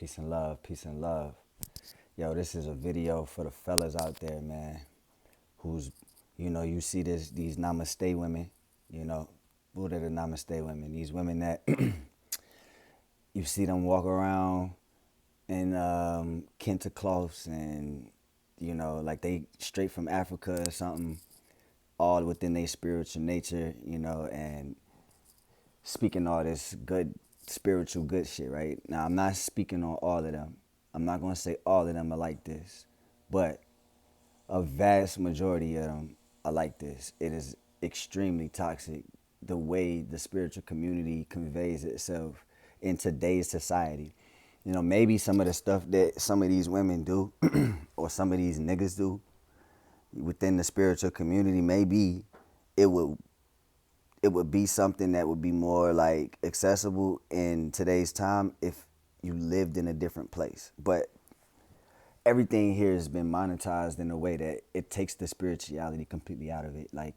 Peace and love, peace and love. Yo, this is a video for the fellas out there, man, who's, you see these Namaste women, you know, what are the Namaste women? These women that you see them walk around in kente cloths and, like they straight from Africa or something, all within their spiritual nature, and speaking all this good spiritual good shit, right? Now I'm not speaking on all of them. I'm not gonna say all of them are like this, but a vast majority of them are like this. It is extremely toxic the way the spiritual community conveys itself in today's society. Maybe some of the stuff that some of these women do or some of these niggas do within the spiritual community, maybe it would it would be something that would be more like accessible in today's time if you lived in a different place. But everything here has been monetized in a way that it takes the spirituality completely out of it. Like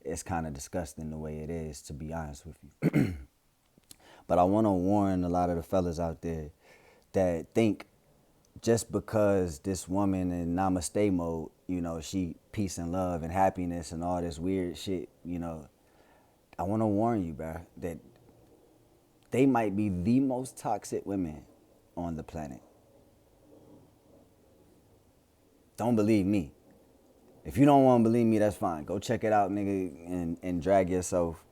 it's kind of disgusting the way it is, to be honest with you. But I want to warn a lot of the fellas out there that think just because this woman in namaste mode, she peace and love and happiness and all this weird shit, I want to warn you, bro, that they might be the most toxic women on the planet. Don't believe me. If you don't want to believe me, that's fine. Go check it out, nigga, and drag yourself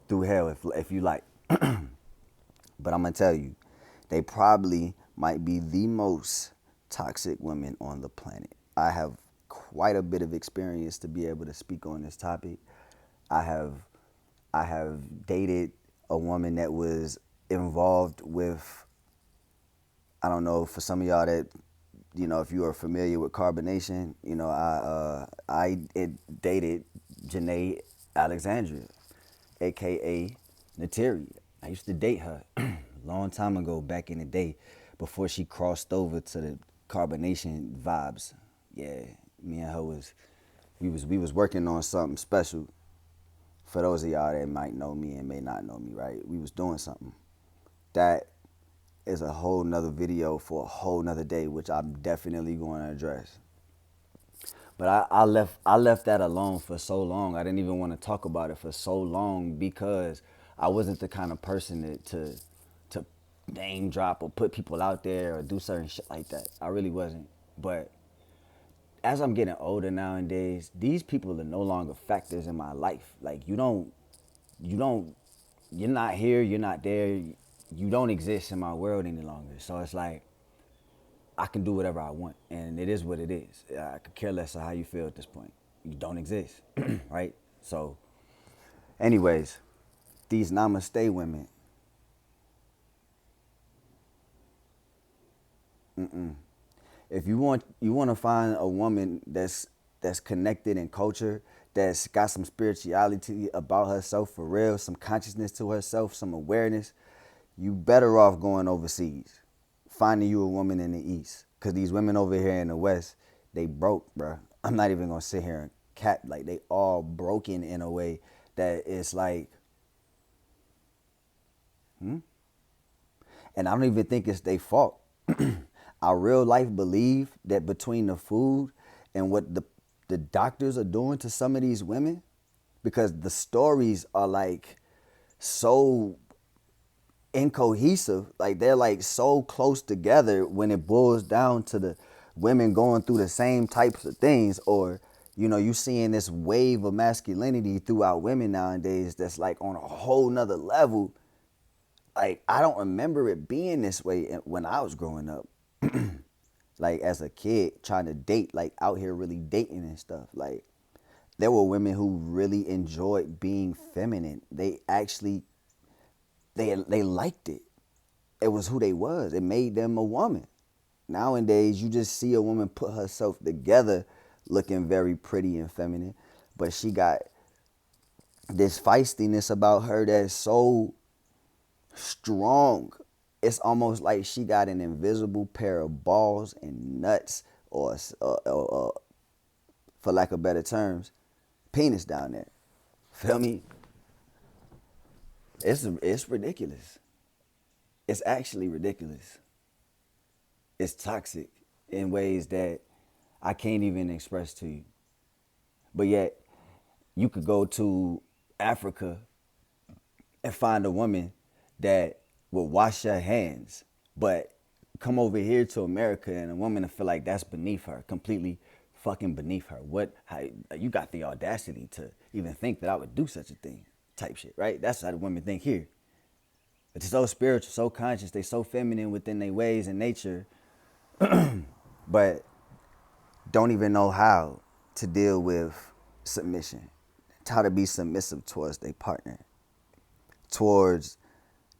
through hell if you like. But I'm going to tell you, they probably might be the most toxic women on the planet. I have quite a bit of experience to be able to speak on this topic. I have dated a woman that was involved with, I don't know, for some of y'all that, if you are familiar with carbonation, I dated Janae Alexandria, aka Nateri. I used to date her a long time ago, back in the day, before she crossed over to the carbonation vibes. Yeah, me and her we was working on something special. For those of y'all that might know me and may not know me, right? We was doing something. That is a whole nother video for a whole nother day, which I'm definitely going to address. But I left that alone for so long. I didn't even want to talk about it for so long because I wasn't the kind of person to name drop or put people out there or do certain shit like that. I really wasn't. But as I'm getting older nowadays, these people are no longer factors in my life. Like you're not here, you're not there, you don't exist in my world any longer. So it's like, I can do whatever I want, and it is what it is. I could care less of how you feel at this point. You don't exist, right? So, anyways, these namaste women, if you want to find a woman that's connected in culture, that's got some spirituality about herself for real, some consciousness to herself, some awareness, you better off going overseas, finding you a woman in the East. Because these women over here in the West, they broke, bro. I'm not even going to sit here and cap. Like, they all broken in a way that it's like, and I don't even think it's their fault. I real life believe that between the food and what the doctors are doing to some of these women, because the stories are like so incohesive, like they're like so close together when it boils down to the women going through the same types of things, or you seeing this wave of masculinity throughout women nowadays that's like on a whole nother level. Like, I don't remember it being this way when I was growing up. Like, as a kid trying to date, like out here really dating and stuff. Like, there were women who really enjoyed being feminine. They actually they liked it. It was who they was. It made them a woman. Nowadays, you just see a woman put herself together looking very pretty and feminine, but she got this feistiness about her that's so strong. It's almost like she got an invisible pair of balls and nuts, or for lack of better terms, penis down there. Feel me? It's ridiculous. It's actually ridiculous. It's toxic in ways that I can't even express to you. But yet, you could go to Africa and find a woman that will wash your hands, but come over here to America and a woman to feel like that's beneath her, completely fucking beneath her. What? How, you got the audacity to even think that I would do such a thing? Type shit, right? That's how the women think here. But they're so spiritual, so conscious, they so feminine within their ways and nature, but don't even know how to deal with submission, how to be submissive towards their partner, towards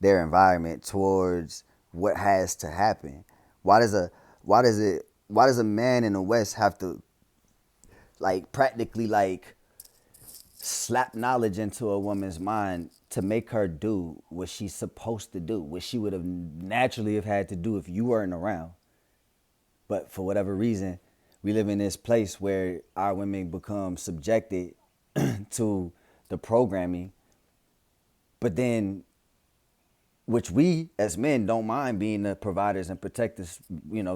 their environment, towards what has to happen. Why does a why does a man in the West have to like practically like slap knowledge into a woman's mind to make her do what she's supposed to do, what she would have naturally have had to do if you weren't around? But for whatever reason, we live in this place where our women become subjected to the programming, but then which we as men don't mind being the providers and protectors,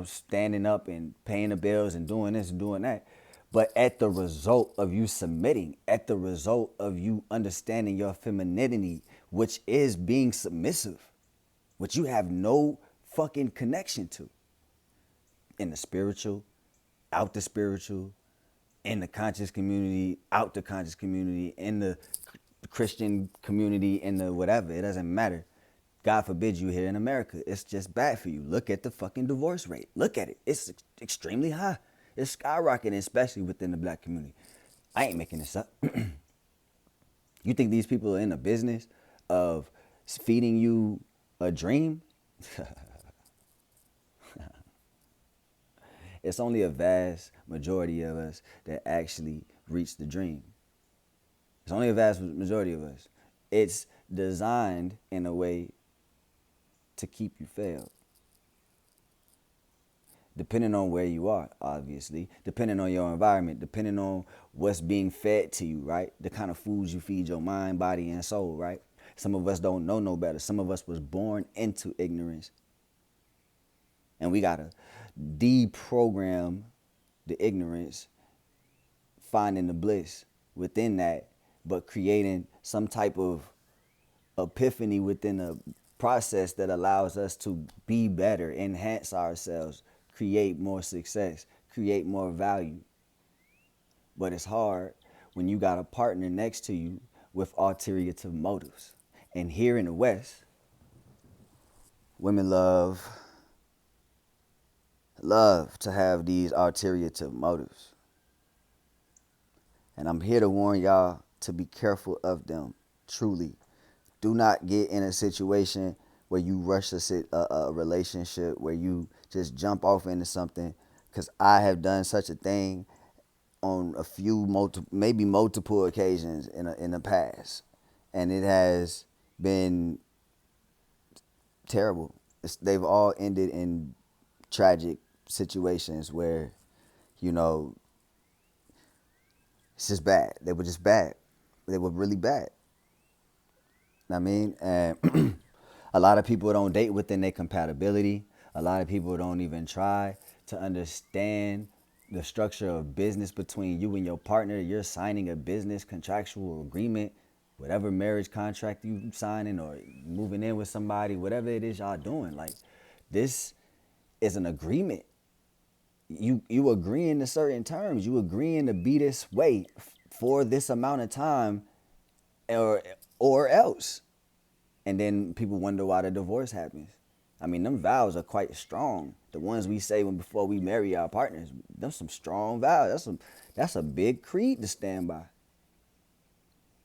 standing up and paying the bills and doing this and doing that. But at the result of you submitting, at the result of you understanding your femininity, which is being submissive, which you have no fucking connection to in the spiritual, out the spiritual, in the conscious community, out the conscious community, in the Christian community, in the whatever. It doesn't matter. God forbid you here in America. It's just bad for you. Look at the fucking divorce rate. Look at it. It's extremely high. It's skyrocketing, especially within the black community. I ain't making this up. You think these people are in the business of feeding you a dream? It's only a vast majority of us that actually reach the dream. It's only a vast majority of us. It's designed in a way to keep you failed. Depending on where you are, obviously, depending on your environment, depending on what's being fed to you, right? The kind of foods you feed your mind, body, and soul, right? Some of us don't know no better. Some of us was born into ignorance. And we gotta deprogram the ignorance, finding the bliss within that, but creating some type of epiphany within a process that allows us to be better, enhance ourselves, create more success, create more value. But it's hard when you got a partner next to you with ulterior motives. And here in the West, women love to have these ulterior motives. And I'm here to warn y'all to be careful of them, truly. Do not get in a situation where you rush a relationship, where you just jump off into something, because I have done such a thing on a few, maybe multiple occasions in the past. And it has been terrible. They've all ended in tragic situations where, it's just bad. They were just bad. They were really bad. I mean, and a lot of people don't date within their compatibility. A lot of people don't even try to understand the structure of business between you and your partner. You're signing a business contractual agreement, whatever marriage contract you signing or moving in with somebody, whatever it is y'all doing. Like, this is an agreement. You agreeing to certain terms. You agreeing to be this way for this amount of time, or else. And then people wonder why the divorce happens. I mean, them vows are quite strong. The ones we say before we marry our partners, them some strong vows. That's a big creed to stand by.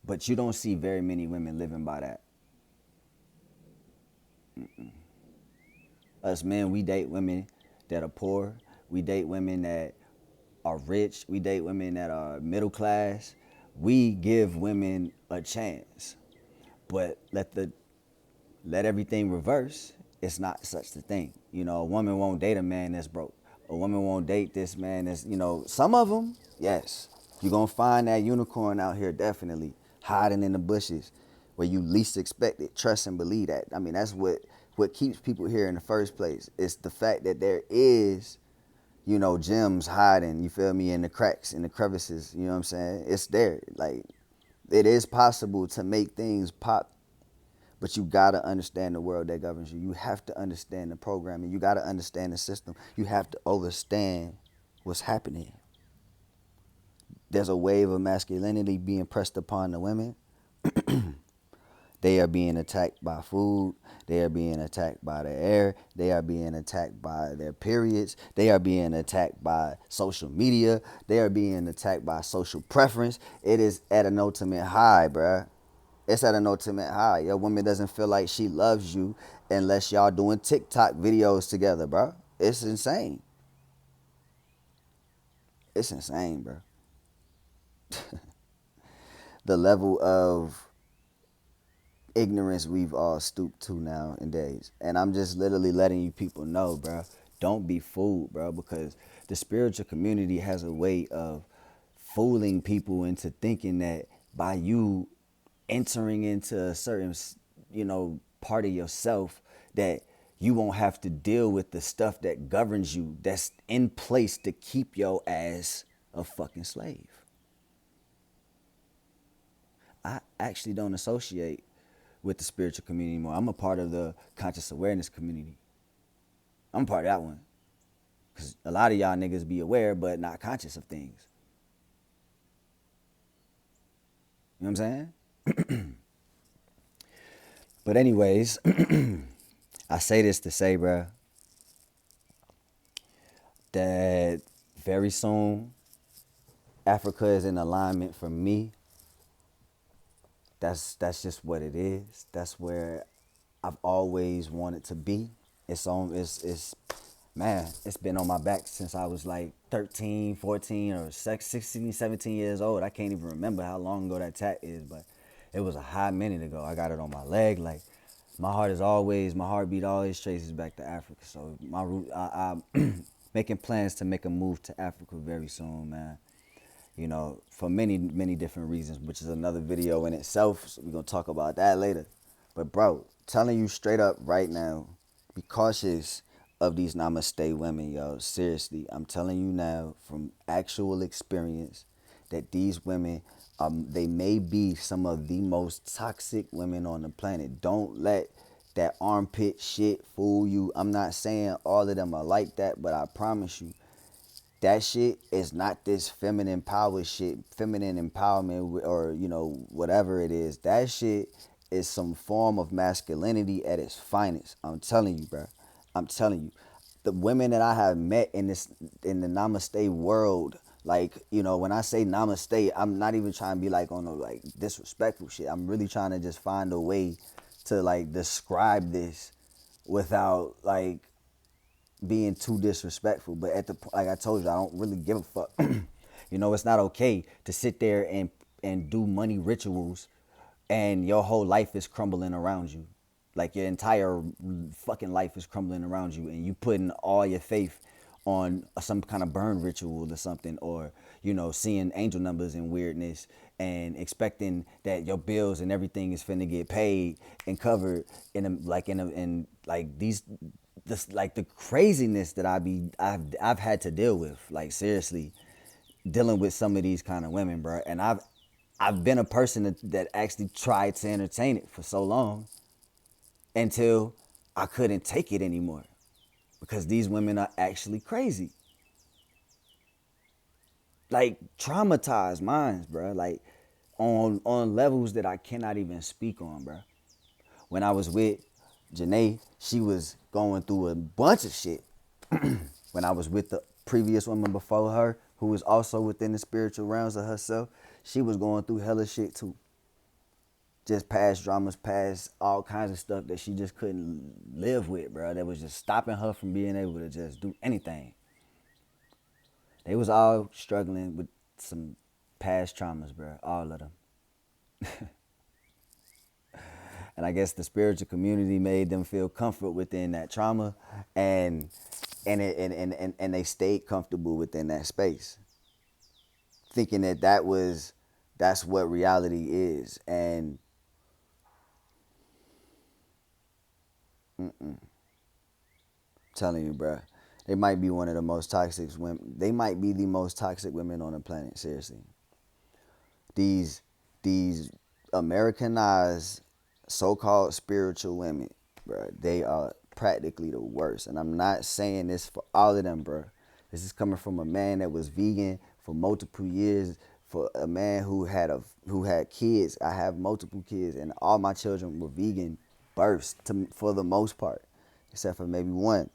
But you don't see very many women living by that. Us men, we date women that are poor. We date women that are rich. We date women that are middle class. We give women a chance. But let everything reverse. It's not such a thing. A woman won't date a man that's broke. A woman won't date this man that's, some of them, yes. You're going to find that unicorn out here, definitely, hiding in the bushes where you least expect it. Trust and believe that. I mean, that's what what keeps people here in the first place. It's the fact that there is, gems hiding, you feel me, in the cracks, in the crevices, you know what I'm saying? It's there. Like, it is possible to make things pop, but you gotta understand the world that governs you. You have to understand the programming. You gotta understand the system. You have to understand what's happening. There's a wave of masculinity being pressed upon the women. They are being attacked by food. They are being attacked by the air. They are being attacked by their periods. They are being attacked by social media. They are being attacked by social preference. It is at an ultimate high, bruh. It's at an ultimate high. Your woman doesn't feel like she loves you unless y'all doing TikTok videos together, bro. It's insane. It's insane, bro. The level of ignorance we've all stooped to nowadays. And I'm just literally letting you people know, bro, don't be fooled, bro, because the spiritual community has a way of fooling people into thinking that by you entering into a certain, part of yourself, that you won't have to deal with the stuff that governs you, that's in place to keep your ass a fucking slave. I actually don't associate with the spiritual community anymore. I'm a part of the conscious awareness community. I'm a part of that one. Because a lot of y'all niggas be aware but not conscious of things. You know what I'm saying? But anyways, I say this to say, bruh, that very soon Africa is in alignment for me. That's just what it is. That's where I've always wanted to be. It's man, it's been on my back since I was like 13, 14, or 16, 17 years old. I can't even remember how long ago that tat is, but it was a hot minute ago. I got it on my leg. Like, my heartbeat always traces back to Africa. So I'm making plans to make a move to Africa very soon, man. For many, many different reasons, which is another video in itself. So we're going to talk about that later. But, bro, telling you straight up right now, be cautious of these namaste women, yo. Seriously, I'm telling you now from actual experience that these women, they may be some of the most toxic women on the planet. Don't let that armpit shit fool you. I'm not saying all of them are like that, but I promise you, that shit is not this feminine power shit, feminine empowerment, or, whatever it is. That shit is some form of masculinity at its finest. I'm telling you, bro. I'm telling you. The women that I have met in the namaste world, like, when I say namaste, I'm not even trying to be like on a like disrespectful shit. I'm really trying to just find a way to like describe this without like being too disrespectful. But like I told you, I don't really give a fuck. It's not okay to sit there and do money rituals and your whole life is crumbling around you. Like, your entire fucking life is crumbling around you, and you putting all your faith on some kind of burn ritual or something, or seeing angel numbers and weirdness, and expecting that your bills and everything is finna get paid and covered in these this, like, the craziness that I've had to deal with. Like, seriously, dealing with some of these kind of women, bro. And I've been a person that actually tried to entertain it for so long until I couldn't take it anymore, because these women are actually crazy. Like, traumatized minds, bro. Like, on levels that I cannot even speak on, bro. When I was with Janae, she was going through a bunch of shit. When I was with the previous woman before her, who was also within the spiritual realms of herself, she was going through hella shit too. Just past dramas, past all kinds of stuff that she just couldn't live with, bro. That was just stopping her from being able to just do anything. They was all struggling with some past traumas, bro. All of them. And I guess the spiritual community made them feel comfort within that trauma, and and they stayed comfortable within that space, thinking that that's what reality is. And Telling you, bruh. They might be one of the most toxic women. They might be the most toxic women on the planet. Seriously, these these Americanized so-called spiritual women, bruh. They are practically the worst. And I'm not saying this for all of them, bruh. This is coming from a man that was vegan for multiple years. For a man who had kids. I have multiple kids, and all my children were vegan births for the most part, except for maybe one.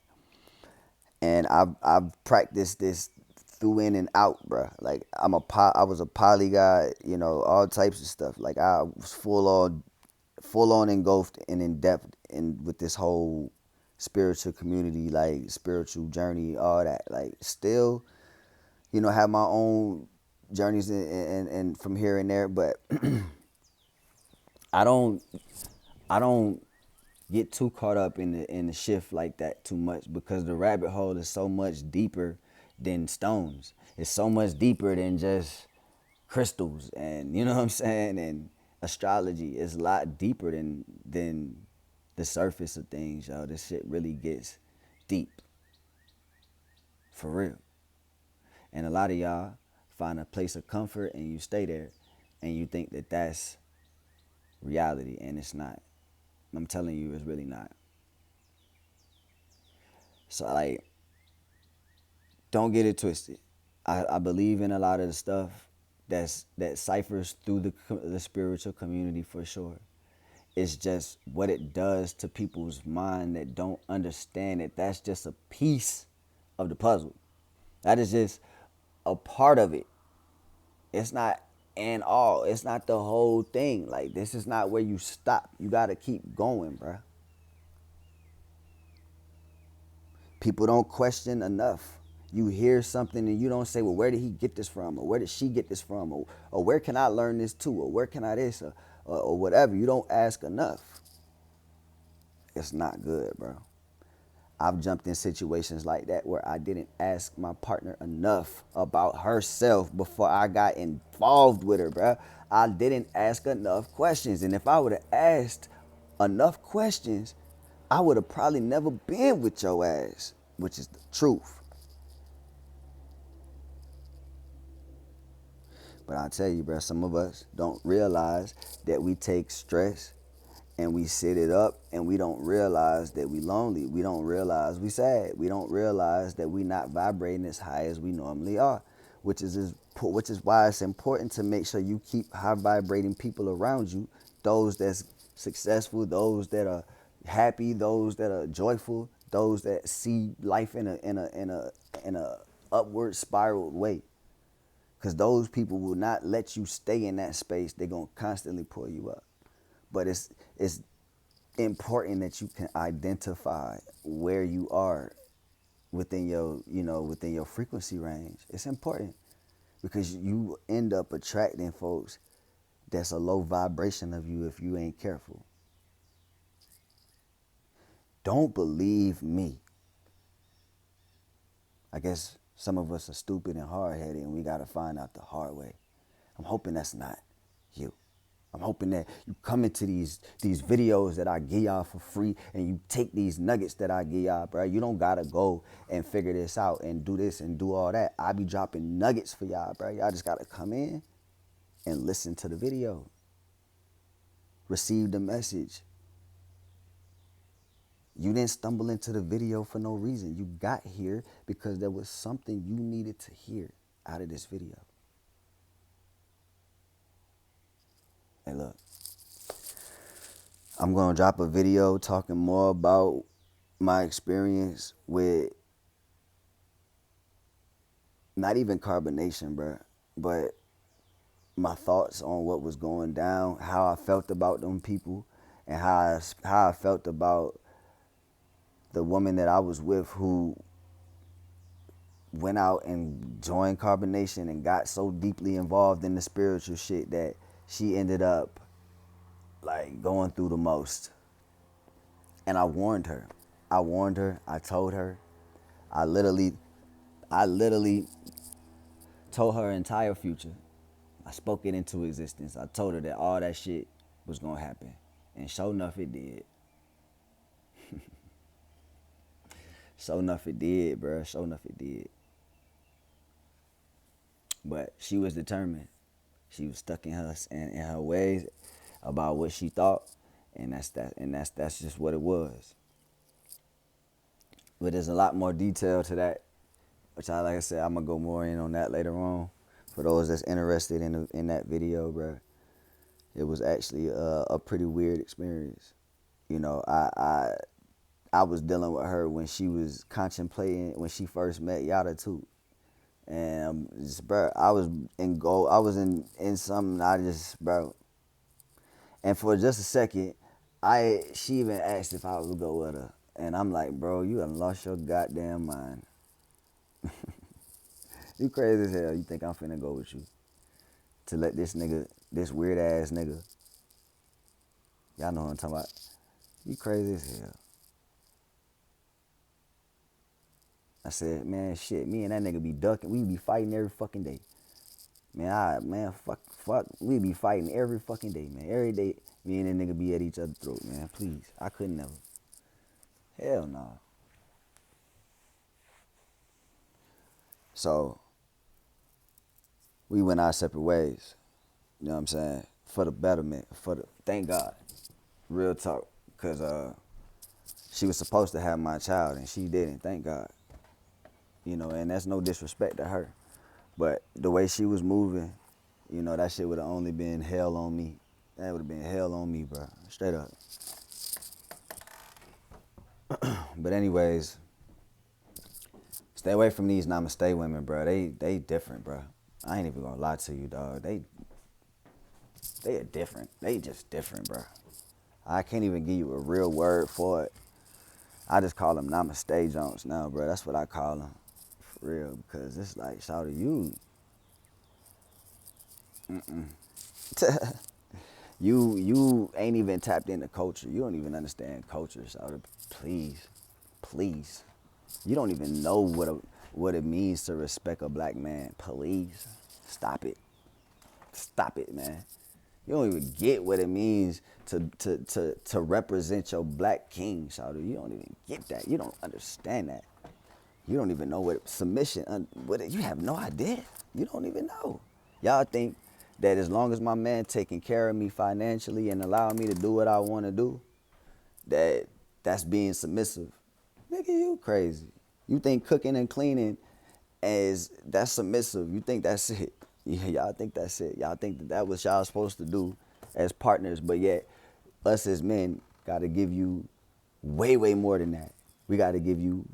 And I've practiced this through in and out, bro. Like I was a poly guy, all types of stuff. Like I was full on engulfed and in depth in with this whole spiritual community, like spiritual journey, all that. Like still, have my own journeys and from here and there, but I don't I don't get too caught up in the shift like that too much, because the rabbit hole is so much deeper than stones. It's so much deeper than just crystals, and you know what I'm saying, and astrology is a lot deeper than the surface of things, yo. This shit really gets deep, for real. And a lot of y'all find a place of comfort and you stay there, and you think that that's reality, and it's not. I'm telling you, it's really not. So like, don't get it twisted. I believe in a lot of the stuff that ciphers through the spiritual community, for sure. It's just what it does to people's mind that don't understand that that's just a piece of the puzzle. That is just a part of it. It's not and all. It's not the whole thing. Like, this is not where you stop. You gotta keep going, bruh. People don't question enough. You hear something and you don't say, well, where did he get this from? Or where did she get this from? Or where can I learn this too? Or where can I this? Or whatever. You don't ask enough. It's not good, bro. I've jumped in situations like that where I didn't ask my partner enough about herself before I got involved with her, bro. I didn't ask enough questions. And if I would have asked enough questions, I would have probably never been with your ass, which is the truth. But I tell you, bro, some of us don't realize that we take stress and we sit it up, and we don't realize that we lonely. We don't realize we sad. We don't realize that we not vibrating as high as we normally are, which is why it's important to make sure you keep high vibrating people around you, those that's successful, those that are happy, those that are joyful, those that see life in a upward spiral way. Because those people will not let you stay in that space. They're going to constantly pull you up. But it's important that you can identify where you are within your frequency range. It's important, because you end up attracting folks that's a low vibration of you if you ain't careful. Don't believe me. I guess some of us are stupid and hard-headed, and we got to find out the hard way. I'm hoping that's not you. I'm hoping that you come into these videos that I give y'all for free, and you take these nuggets that I give y'all, bro. You don't gotta go and figure this out and do this and do all that. I be dropping nuggets for y'all, bro. Y'all just gotta come in and listen to the video. Receive the message. You didn't stumble into the video for no reason. You got here because there was something you needed to hear out of this video. Hey, look. I'm going to drop a video talking more about my experience with not even carbonation, bro, but my thoughts on what was going down, how I felt about them people, and how I felt about the woman that I was with who went out and joined carbonation and got so deeply involved in the spiritual shit that she ended up like going through the most. And I warned her. I told her. I literally told her entire future. I spoke it into existence. I told her that all that shit was gonna happen. And sure enough, it did. Sure enough it did, bro. Sure enough it did. But she was determined. She was stuck in her ways about what she thought, and that's just what it was. But there's a lot more detail to that, which like I said, I'm gonna go more in on that later on. For those that's interested in that video, bro, it was actually a pretty weird experience. You know, I was dealing with her when she was contemplating when she first met Yada too. And just, bro, I was in gold. I was in something. I just, bro. And for just a second, she even asked if I would go with her, and I'm like, bro, you done lost your goddamn mind. You crazy as hell. You think I'm finna go with you to let this nigga, this weird ass nigga, y'all know what I'm talking about? You crazy as hell. I said, man, shit, me and that nigga be ducking. We be fighting every fucking day. Man, fuck, we be fighting every fucking day, man. Every day, me and that nigga be at each other's throat, man. Please, I couldn't never. Hell no. So, we went our separate ways. You know what I'm saying? For the betterment, thank God. Real talk. Because she was supposed to have my child, and she didn't, thank God. You know, and that's no disrespect to her. But the way she was moving, you know, that shit would have only been hell on me. That would have been hell on me, bro. Straight up. But anyways, stay away from these namaste women, bro. They different, bro. I ain't even gonna lie to you, dog. They are different. They just different, bro. I can't even give you a real word for it. I just call them namaste Jones now, bro. That's what I call them. For real. Because it's like, shout to you. You ain't even tapped into culture. You don't even understand culture, shout. Please. You don't even know what it means to respect a black man. Please. Stop it, man. You don't even get what it means to represent your black king, Shawty. You don't even get that. You don't understand that. You don't even know what submission, you have no idea. You don't even know. Y'all think that as long as my man taking care of me financially and allowing me to do what I want to do, that's being submissive. Nigga, you crazy. You think cooking and cleaning that's submissive. You think that's it. Yeah, y'all think that's it. Y'all think that what y'all supposed to do as partners, but yet us as men got to give you way more than that. We got to give you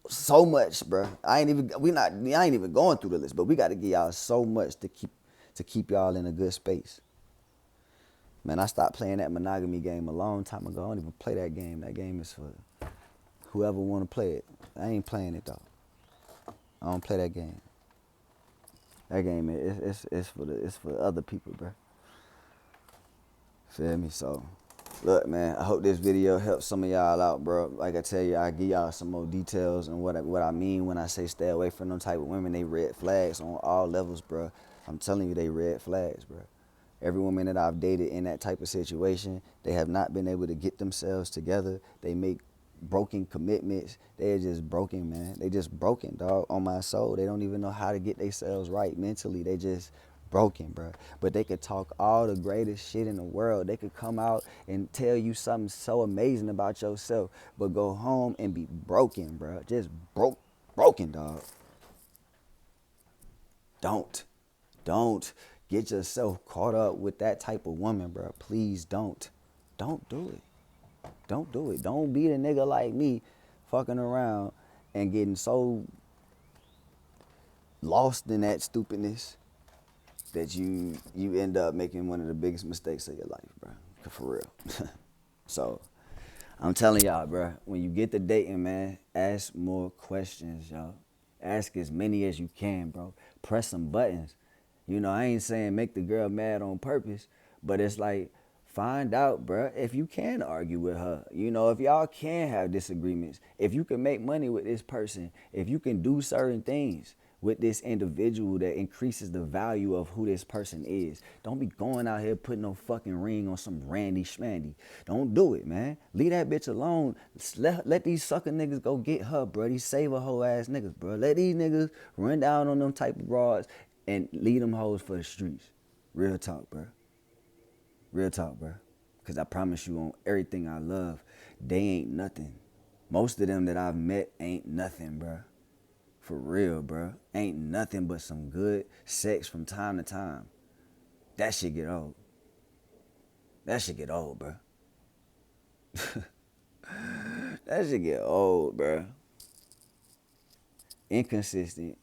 so much, bro. I ain't even going through the list, but we got to give y'all so much to keep y'all in a good space. Man, I stopped playing that monogamy game a long time ago. I don't even play that game. That game is for whoever want to play it. I ain't playing it though. I don't play that game. That game it's for other people, bro. Feel me? So, look, man, I hope this video helps some of y'all out, bro. Like I tell you, I give y'all some more details and what I mean when I say stay away from them type of women. They red flags on all levels, bro. I'm telling you, they red flags, bro. Every woman that I've dated in that type of situation, they have not been able to get themselves together. They make broken commitments. They're just broken, man. They just broken, dog, on my soul. They don't even know how to get themselves right mentally. They just broken, bro. But they could talk all the greatest shit in the world. They could come out and tell you something so amazing about yourself, but go home and be broken, bro. Just broken, dog. Don't get yourself caught up with that type of woman, bro. Please don't. Don't do it. Don't do it. Don't be the nigga like me fucking around and getting so lost in that stupidness that you end up making one of the biggest mistakes of your life, bro. For real. So, I'm telling y'all, bro, when you get to dating, man, ask more questions, y'all. Ask as many as you can, bro. Press some buttons. You know, I ain't saying make the girl mad on purpose, but it's like, find out, bro, if you can argue with her. You know, if y'all can have disagreements, if you can make money with this person, if you can do certain things, with this individual that increases the value of who this person is. Don't be going out here putting no fucking ring on some Randy Schmandy. Don't do it, man. Leave that bitch alone. Let these sucker niggas go get her, bro. These saver hoe ass niggas, bro. Let these niggas run down on them type of broads and lead them hoes for the streets. Real talk, bro. Real talk, bro. Because I promise you on everything I love, they ain't nothing. Most of them that I've met ain't nothing, bro. For real, bro. Ain't nothing but some good sex from time to time. That shit get old. That shit get old, bro. That shit get old, bro. Inconsistent.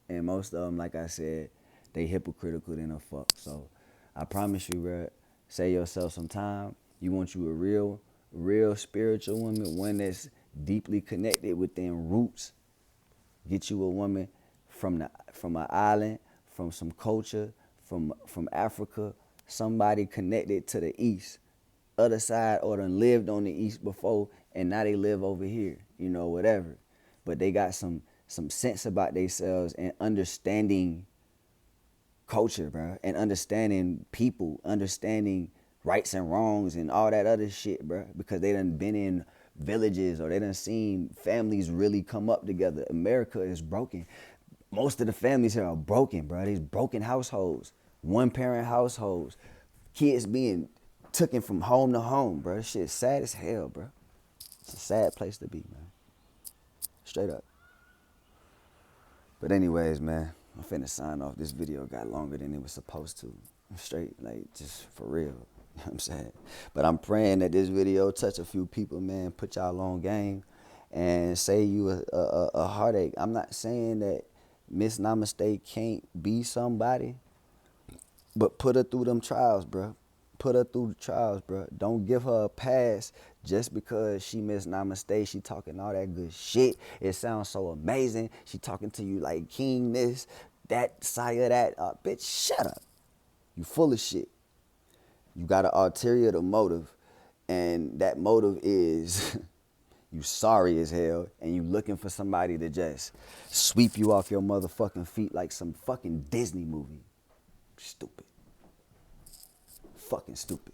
And most of them, like I said, they hypocritical than a fuck. So I promise you, bro, save yourself some time. You want you a real spiritual woman, one that's deeply connected within roots. Get you a woman from an island, from some culture, from Africa, somebody connected to the East, other side, or done lived on the East before, and now they live over here, you know, whatever. But they got some sense about themselves and understanding culture, bro, and understanding people, understanding rights and wrongs and all that other shit, bro, because they done been in villages or they done seen families really come up together. America is broken. Most of the families here are broken, bro. These broken households, one parent households, kids being taken from home to home, bro. This shit's sad as hell, bro. It's a sad place to be, man. Straight up. But anyways, man, I'm finna sign off. This video got longer than it was supposed to. Straight, like, just for real. You know what I'm saying? But I'm praying that this video touch a few people, man. Put y'all on game and save you a heartache. I'm not saying that Ms.Namaste can't be somebody, but put her through them trials, bro. Put her through the trials, bro. Don't give her a pass just because she Ms.Namaste. She talking all that good shit. It sounds so amazing. She talking to you like king this, that, sire that. Bitch, shut up. You full of shit. You got an ulterior motive, and that motive is you sorry as hell, and you looking for somebody to just sweep you off your motherfucking feet like some fucking Disney movie. Stupid. Fucking stupid.